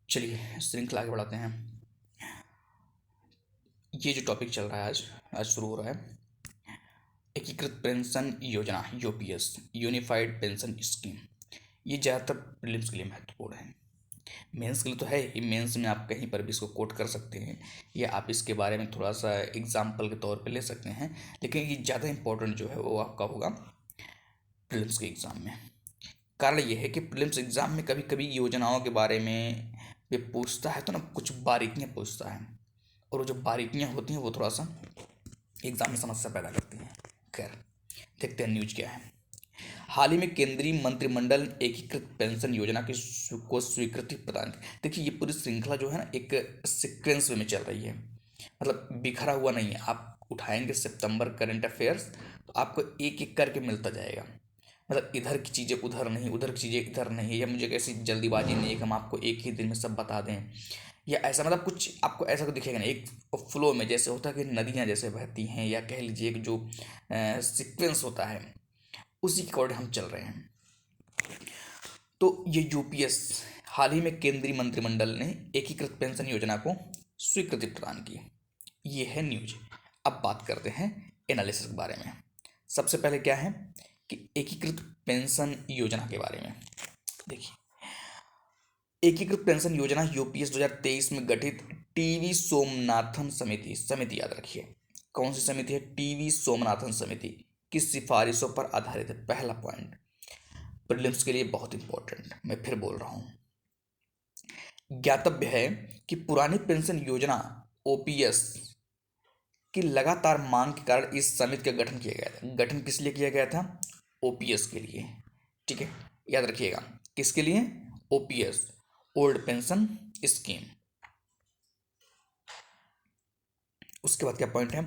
चलिए श्रृंखला आगे बढ़ाते हैं। ये जो टॉपिक चल रहा है आज शुरू हो रहा है एकीकृत पेंशन योजना यूपीएस यूनिफाइड पेंशन स्कीम। ये ज़्यादातर प्रीलिम्स के लिए महत्वपूर्ण है। मेंस के लिए तो है ही, मेंस में आप कहीं पर भी इसको कोट कर सकते हैं या आप इसके बारे में थोड़ा सा एग्जाम्पल के तौर पे ले सकते हैं, लेकिन ये ज़्यादा इंपॉर्टेंट जो है वो आपका होगा प्रीलिम्स के एग्ज़ाम में। कारण ये है कि प्रीलिम्स एग्ज़ाम में कभी कभी योजनाओं के बारे में वे पूछता है तो ना कुछ बारीकियाँ पूछता है, और वो जो बारीकियाँ होती हैं वो थोड़ा सा एग्जाम में समस्या पैदा करती हैं। खैर, देखते हैं न्यूज क्या है। हाल ही में केंद्रीय मंत्रिमंडल ने एकीकृत पेंशन योजना की को स्वीकृति प्रदान की। देखिए, ये पूरी श्रृंखला जो है ना एक सीक्वेंस में चल रही है, मतलब बिखरा हुआ नहीं है। आप उठाएंगे सितंबर करंट अफेयर्स तो आपको एक एक करके मिलता जाएगा, मतलब इधर की चीज़ें उधर नहीं, उधर की चीज़ें इधर नहीं, या मुझे कैसी जल्दीबाजी नहीं है कि हम आपको एक ही दिन में सब बता दें, या ऐसा मतलब कुछ आपको ऐसा तो दिखेगा नहीं। एक फ्लो में जैसे होता है कि नदियाँ जैसे बहती हैं, या कह लीजिए कि जो सीक्वेंस होता है उसी के अकॉर्डिंग हम चल रहे हैं। तो ये यूपीएस हाल ही में केंद्रीय मंत्रिमंडल ने एकीकृत पेंशन योजना को स्वीकृति प्रदान की। ये है न्यूज। अब बात करते हैं एनालिसिस के बारे में। सबसे पहले क्या है कि एकीकृत पेंशन योजना के बारे में देखिए। एकीकृत पेंशन योजना यूपीएस 2023 में गठित टीवी सोमनाथन समिति याद रखिए। कौन सी समिति है? टीवी सोमनाथन समिति की सिफारिशों पर आधारित है। पहला पॉइंट प्रीलिम्स के लिए बहुत इंपॉर्टेंट, मैं फिर बोल रहा हूं। ज्ञातव्य है कि पुरानी पेंशन योजना ओपीएस की लगातार मांग के कारण इस समिति का गठन किया गया था। गठन किस लिए किया गया था? ओपीएस के लिए। ठीक है, याद रखिएगा। किसके लिए? OPS, old pension scheme. उसके बाद क्या पॉइंट है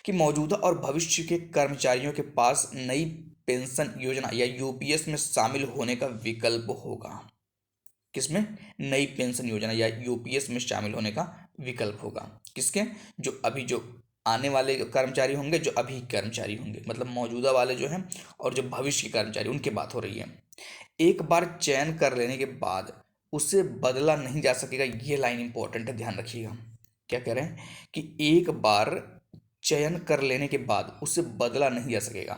कि मौजूदा और भविष्य के कर्मचारियों के पास नई पेंशन योजना या यूपीएस में शामिल होने का विकल्प होगा। किसमें? नई पेंशन योजना या यूपीएस में शामिल होने का विकल्प होगा। किसके? जो अभी जो आने वाले कर्मचारी होंगे, जो अभी कर्मचारी होंगे, मतलब मौजूदा वाले जो हैं, और जो भविष्य के कर्मचारी, उनकी बात हो रही है। एक बार चयन कर लेने के बाद उसे बदला नहीं जा सकेगा। ये लाइन इंपॉर्टेंट है, ध्यान रखिएगा। क्या कह रहे हैं कि एक बार चयन कर लेने के बाद उसे बदला नहीं जा सकेगा।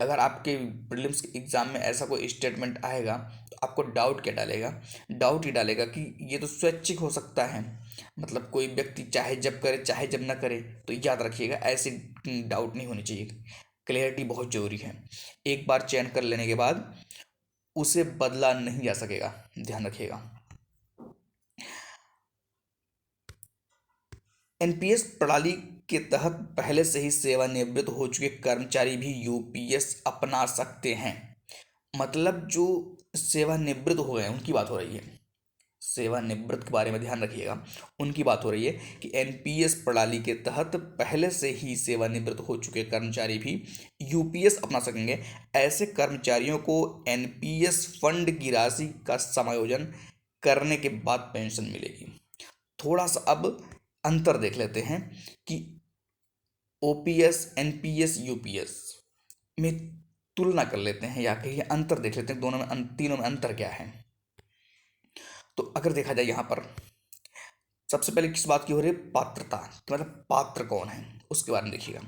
अगर आपके प्रीलिम्स के एग्जाम में ऐसा कोई स्टेटमेंट आएगा तो आपको डाउट क्या डालेगा? डाउट ये डालेगा कि ये तो स्वैच्छिक हो सकता है, मतलब कोई व्यक्ति चाहे जब करे चाहे जब ना करे। तो याद रखिएगा, ऐसे डाउट नहीं होनी चाहिए। क्लियरिटी बहुत जरूरी है। एक बार चयन कर लेने के बाद उसे बदला नहीं जा सकेगा, ध्यान रखिएगा। एनपीएस प्रणाली के तहत पहले से ही सेवानिवृत्त हो चुके कर्मचारी भी यूपीएस अपना सकते हैं। मतलब जो सेवानिवृत्त हो गए उनकी बात हो रही है। सेवानिवृत्त के बारे में ध्यान रखिएगा, उनकी बात हो रही है कि एनपीएस प्रणाली के तहत पहले से ही सेवानिवृत्त हो चुके कर्मचारी भी यूपीएस अपना सकेंगे। ऐसे कर्मचारियों को एनपीएस फंड की राशि का समायोजन करने के बाद पेंशन मिलेगी। थोड़ा सा अब अंतर देख लेते हैं कि ओपीएस, एनपीएस, यूपीएस में तुलना कर लेते हैं, या कहिए अंतर देख लेते हैं दोनों में, तीनों में अंतर क्या है। तो अगर देखा जाए यहाँ पर सबसे पहले किस बात की हो रही है? पात्रता, तो मतलब पात्र कौन है उसके बारे में देखिएगा।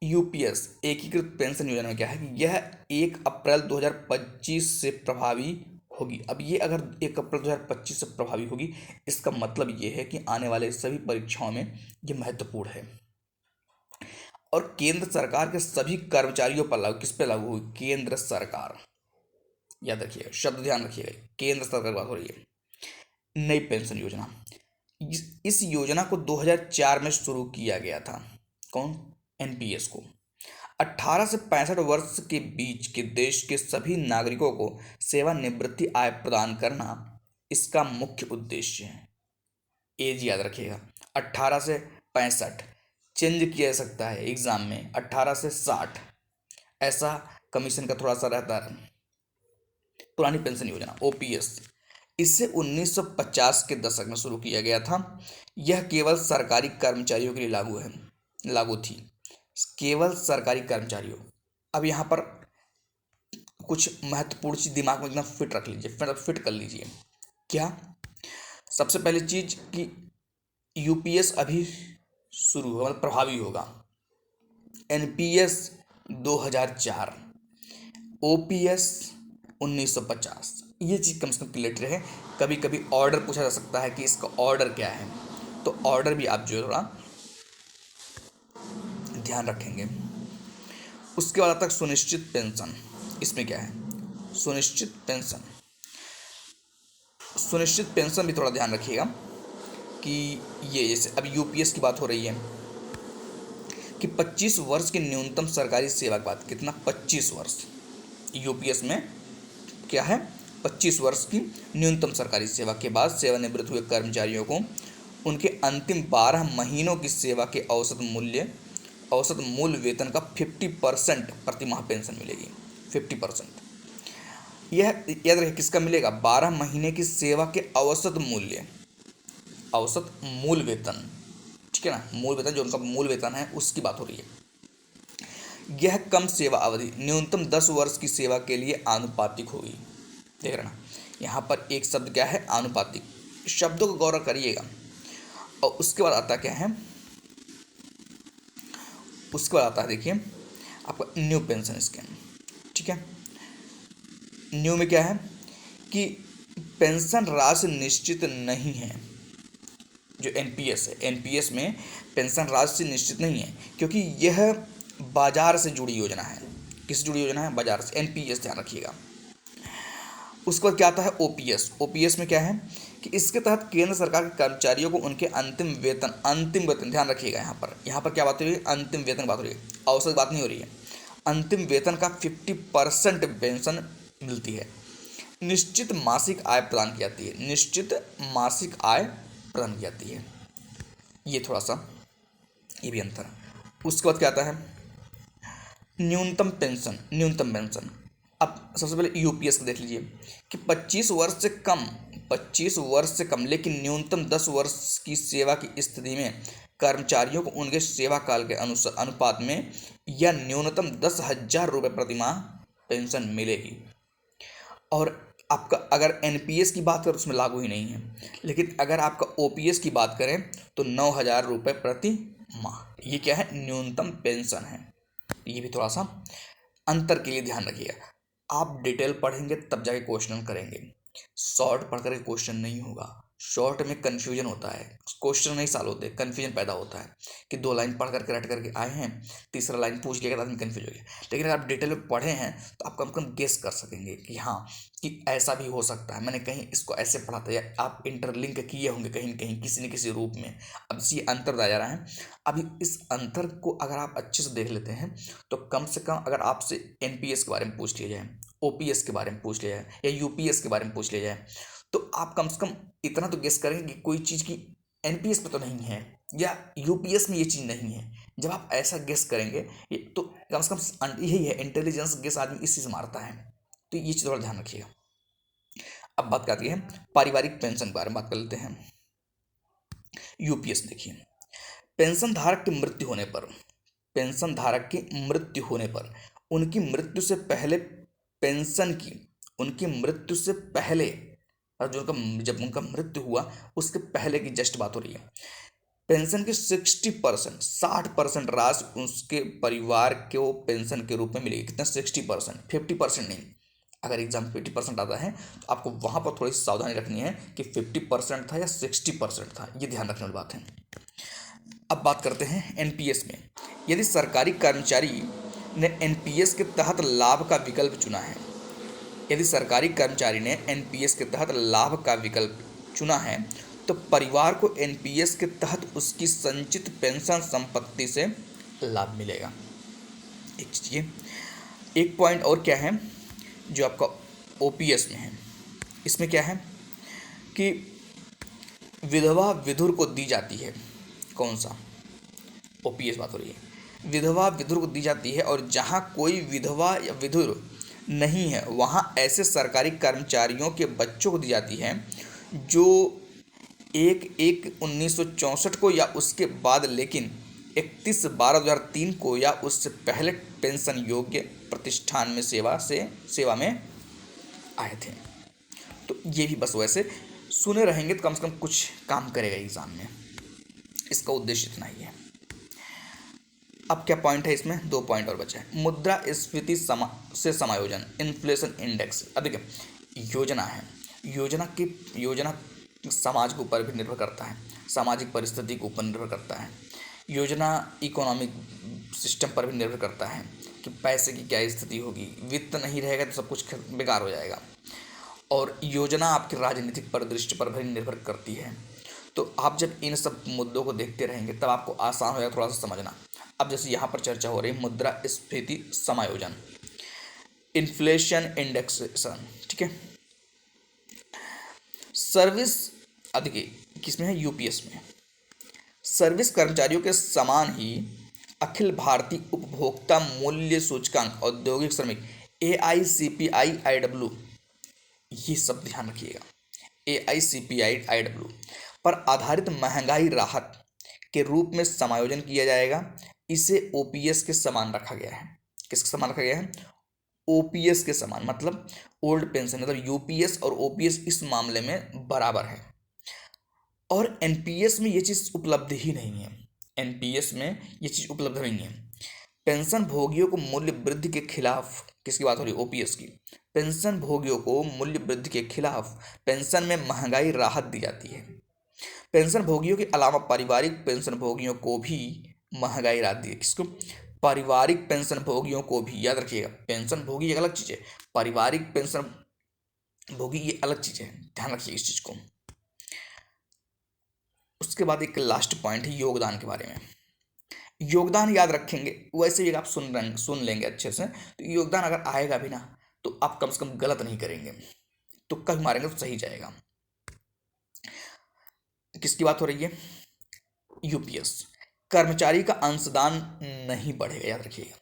यूपीएस एकीकृत पेंशन योजना में क्या है कि यह 1 अप्रैल 2025 से प्रभावी होगी। अब ये अगर 1 अप्रैल 2025 से प्रभावी होगी, इसका मतलब ये है कि आने वाले सभी परीक्षाओं में ये महत्वपूर्ण है, और केंद्र सरकार के सभी कर्मचारियों पर लागू। किस पे लागू होगी? केंद्र सरकार। याद रखिएगा, शब्द ध्यान रखिएगा, केंद्र सरकार की बात हो रही है। नई पेंशन योजना, इस योजना को 2004 में शुरू किया गया था। कौन? एनपीएस को 18 से 65 वर्ष के बीच के देश के सभी नागरिकों को सेवानिवृत्ति आय प्रदान करना इसका मुख्य उद्देश्य है। एज याद रखिएगा, 18 से 65, चेंज किया जा सकता है एग्जाम में, 18 से 60, ऐसा कमीशन का थोड़ा सा रहता है। पुरानी पेंशन योजना ओपीएस, इसे 1950 के दशक में शुरू किया गया था। यह केवल सरकारी कर्मचारियों के लिए लागू थी, केवल सरकारी कर्मचारियों। अब यहाँ पर कुछ महत्वपूर्ण चीज दिमाग में एकदम फिट रख लीजिए, फिट कर लीजिए। क्या? सबसे पहली चीज कि यूपीएस अभी शुरू होगा, मतलब प्रभावी होगा। एनपीएस 2004, ओपीएस 1950, ये चीज़ कम से कम क्लियर रहे। कभी कभी ऑर्डर पूछा जा सकता है कि इसका ऑर्डर क्या है, तो ऑर्डर भी आप जो है थोड़ा ध्यान रखेंगे। उसके बाद आता है सुनिश्चित पेंशन। इसमें क्या है, सुनिश्चित पेंशन, सुनिश्चित पेंशन भी थोड़ा ध्यान रखिएगा कि ये जैसे अब यूपीएस की बात हो रही है कि 25 वर्ष की न्यूनतम सरकारी सेवा की बात, कितना 25 वर्ष यूपीएस में क्या है, 25 वर्ष की न्यूनतम सरकारी सेवा के बाद सेवानिवृत्त हुए कर्मचारियों को उनके अंतिम 12 महीनों की सेवा के औसत मूल वेतन का 50% प्रति माह पेंशन मिलेगी। 50%, यह याद रखिए किसका मिलेगा, 12 महीने की सेवा के औसत मूल वेतन, ठीक है ना, मूल वेतन जो उनका मूल वेतन है उसकी बात हो रही है। यह कम सेवा अवधि न्यूनतम 10 वर्ष की सेवा के लिए आनुपातिक होगी। देख रहे ना, यहाँ पर एक शब्द क्या है, आनुपातिक, शब्दों को गौर करिएगा। और उसके बाद आता क्या है, उसके बाद आता है देखिए आपका न्यू पेंशन स्कीम, ठीक है। न्यू में क्या है कि पेंशन राशि निश्चित नहीं है। जो एनपीएस है, एनपीएस में पेंशन राशि निश्चित नहीं है क्योंकि यह बाजार से जुड़ी योजना है। किस जुड़ी योजना है, बाजार से। एनपीएस ध्यान रखिएगा। उसके बाद क्या आता है ओपीएस। ओपीएस में क्या है कि इसके तहत केंद्र सरकार के कर्मचारियों को उनके अंतिम वेतन ध्यान रखिएगा। यहाँ पर क्या बात हो रही है, अंतिम वेतन की बात हो रही है, औसत बात नहीं हो रही है। अंतिम वेतन का 50% पेंशन मिलती है। निश्चित मासिक आय प्रदान की जाती है, निश्चित मासिक आय प्रदान की जाती है। ये थोड़ा सा ये भी अंतर है। उसके बाद क्या आता है न्यूनतम पेंशन। अब सबसे पहले यूपीएस को देख लीजिए कि 25 वर्ष से कम लेकिन न्यूनतम 10 वर्ष की सेवा की स्थिति में कर्मचारियों को उनके सेवा काल के अनुपात में या न्यूनतम 10,000 रुपये प्रति माह पेंशन मिलेगी। और आपका अगर एनपीएस की बात करें उसमें लागू ही नहीं है, लेकिन अगर आपका ओपीएस की बात करें तो 9,000 रुपये प्रति माह, ये क्या है, न्यूनतम पेंशन है। ये भी थोड़ा सा अंतर के लिए ध्यान रखिएगा। आप डिटेल पढ़ेंगे तब जाके क्वेश्चन करेंगे, शॉर्ट पढ़ कर क्वेश्चन नहीं होगा। शॉर्ट में कन्फ्यूजन होता है, क्वेश्चन नहीं सॉल्व होते, कन्फ्यूजन पैदा होता है कि 2 लाइन पढ़ करके रट करके आए हैं, तीसरा लाइन पूछ लिया आदमी कन्फ्यूज हो गया। लेकिन अगर आप डिटेल में पढ़े हैं तो आप कम से कम गेस कर सकेंगे कि हाँ कि ऐसा भी हो सकता है, मैंने कहीं इसको ऐसे पढ़ा था, या आप इंटरलिंक किए होंगे कहीं न कहीं किसी न किसी रूप में। अब ये अंतर बताया जा रहा है। अभी इस अंतर को अगर आप अच्छे से देख लेते हैं तो कम से कम अगर आपसे एनपीएस के बारे में पूछ लिया जाए, ओपीएस के बारे में पूछ लिया जाए या यूपीएस के बारे में पूछ लिया जाए तो आप कम से कम इतना तो गेस करेंगे कि कोई चीज़ की एनपीएस में तो नहीं है या यूपीएस में ये चीज़ नहीं है। जब आप ऐसा गेस करेंगे तो कम से कम यही है, इंटेलिजेंस गेस आदमी इसी से मारता है। तो ये चीज़ थोड़ा ध्यान रखिएगा। अब बात करती है पारिवारिक पेंशन के बारे में बात कर लेते हैं। यूपीएस देखिए, पेंशन धारक की मृत्यु होने पर उनकी मृत्यु से पहले पेंशन की, उनकी मृत्यु से पहले और जब उनका मृत्यु हुआ उसके पहले की जस्ट बात हो रही है, पेंशन की 60% राशि उसके परिवार को पेंशन के रूप में मिलेगी। कितना, 60%, 50% नहीं। अगर एग्जाम 50% आता है तो आपको वहाँ पर थोड़ी सावधानी रखनी है कि 50% था या 60% था, ये ध्यान रखने वाली बात है। अब बात करते हैं एनपीएस में। यदि सरकारी कर्मचारी ने एनपीएस के तहत लाभ का विकल्प चुना है, यदि सरकारी कर्मचारी ने एनपीएस के तहत लाभ का विकल्प चुना है तो परिवार को एनपीएस के तहत उसकी संचित पेंशन संपत्ति से लाभ मिलेगा। एक चीज़, एक पॉइंट और क्या है जो आपका ओपीएस में है, इसमें क्या है कि विधवा विधुर को दी जाती है। कौन सा, ओपीएस बात हो रही है, विधवा विधुर को दी जाती है। और जहाँ कोई विधवा या विधुर नहीं है वहाँ ऐसे सरकारी कर्मचारियों के बच्चों को दी जाती है जो 1/1/1964 को या उसके बाद लेकिन 31/12/2003 को या उससे पहले पेंशन योग्य प्रतिष्ठान में सेवा में आए थे। तो ये भी बस वैसे सुने रहेंगे तो कम से कम कुछ काम करेगा एग्जाम में, इसका उद्देश्य इतना ही है। अब क्या पॉइंट है इसमें, 2 पॉइंट और बचा है। मुद्रास्फीति से समायोजन, इन्फ्लेशन इंडेक्स। अब देखिए योजना है, योजना समाज के ऊपर भी निर्भर करता है, सामाजिक परिस्थिति के ऊपर निर्भर करता है। योजना इकोनॉमिक सिस्टम पर भी निर्भर करता है कि पैसे की क्या स्थिति होगी। वित्त नहीं रहेगा तो सब कुछ बेकार हो जाएगा। और योजना आपके राजनीतिक परिदृश्य पर भी निर्भर करती है। तो आप जब इन सब मुद्दों को देखते रहेंगे तब आपको आसान हो जाएगा थोड़ा सा समझना। अब जैसे यहाँ पर चर्चा हो रही है मुद्रास्फीति समायोजन, इन्फ्लेशन इंडेक्सेशन, ठीक है। सर्विस देखिए किसमें है, यूपीएस में। सर्विस कर्मचारियों के समान ही अखिल भारतीय उपभोक्ता मूल्य सूचकांक, औद्योगिक श्रमिक, AICPI-IW, ये सब ध्यान रखिएगा, AICPI-IW पर आधारित महंगाई राहत के रूप में समायोजन किया जाएगा। इसे ओपीएस के समान रखा गया है। किसके समान रखा गया है, ओपीएस के समान, मतलब ओल्ड पेंशन, मतलब यूपीएस और ओपीएस इस मामले में बराबर है। और एनपीएस में ये चीज़ उपलब्ध ही नहीं है, एनपीएस में ये चीज़ उपलब्ध नहीं है। पेंशन भोगियों को मूल्य वृद्धि के खिलाफ, किसकी बात हो रही है, ओपीएस की। पेंशन भोगियों को मूल्य वृद्धि के खिलाफ पेंशन में महंगाई राहत दी जाती है। पेंशन भोगियों के अलावा पारिवारिक पेंशन भोगियों को भी महंगाई राहत दी है। किसको, पारिवारिक पेंशन भोगियों को भी, याद रखिएगा, पेंशन भोगी एक अलग चीज़ है, पारिवारिक पेंशन भोगी ये अलग चीज़ है, ध्यान रखिए इस चीज़ को। उसके बाद एक लास्ट पॉइंट है योगदान के बारे में। योगदान याद रखेंगे, वैसे भी आप सुन लेंगे अच्छे से, तो योगदान अगर आएगा भी ना तो आप कम से कम गलत नहीं करेंगे, तुक्का भी मारेंगे तो सही जाएगा। किसकी बात हो रही है, यूपीएस। कर्मचारी का अंशदान नहीं बढ़ेगा, याद रखिएगा,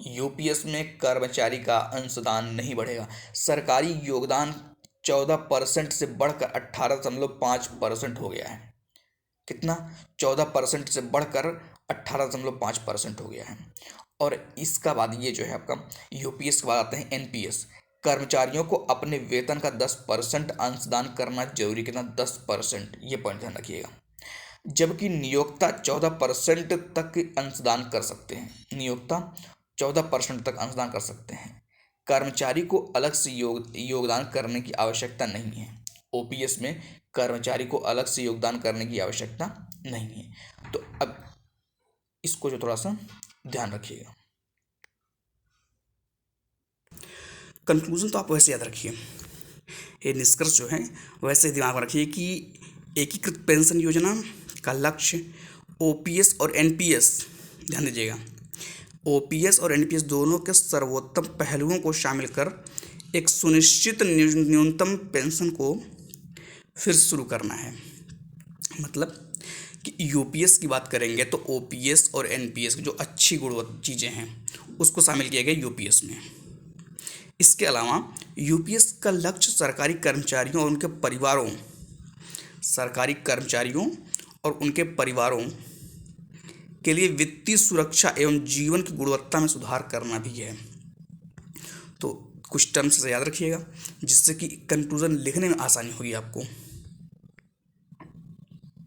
यूपीएस में कर्मचारी का अंशदान नहीं बढ़ेगा। सरकारी योगदान 14% से बढ़कर 18.5% हो गया है। कितना, 14% से बढ़कर 18.5% हो गया है। और इसका बाद ये जो है आपका यूपीएस के बाद आते हैं एनपीएस। कर्मचारियोों को अपने वेतन का 10% अंशदान करना जरूरी, कितना, 10%, ये पॉइंट ध्यान रखिएगा। जबकि नियोक्ता 14% तक अंशदान कर सकते हैं, नियोक्ता 14% तक अंशदान कर सकते हैं। कर्मचारी को अलग से योगदान करने की आवश्यकता नहीं है। ओपीएस में कर्मचारी को अलग से योगदान करने की आवश्यकता नहीं है। तो अब इसको जो थोड़ा सा ध्यान रखिएगा। कंक्लूजन तो आप वैसे याद रखिए, ये निष्कर्ष जो है वैसे दिमाग में रखिए कि एकीकृत पेंशन योजना का लक्ष्य ओपीएस और एनपीएस, ध्यान दीजिएगा, ओपीएस और एनपीएस दोनों के सर्वोत्तम पहलुओं को शामिल कर एक सुनिश्चित न्यूनतम पेंशन को फिर शुरू करना है। मतलब कि यूपीएस की बात करेंगे तो ओपीएस और एनपीएस की जो अच्छी गुणवत्ता चीज़ें हैं उसको शामिल किया गया यूपीएस में। इसके अलावा यूपीएस का लक्ष्य सरकारी कर्मचारियों और उनके परिवारों, सरकारी कर्मचारियों और उनके परिवारों के लिए वित्तीय सुरक्षा एवं जीवन की गुणवत्ता में सुधार करना भी है। तो कुछ टर्म्स याद रखिएगा जिससे कि कंक्लूजन लिखने में आसानी होगी आपको।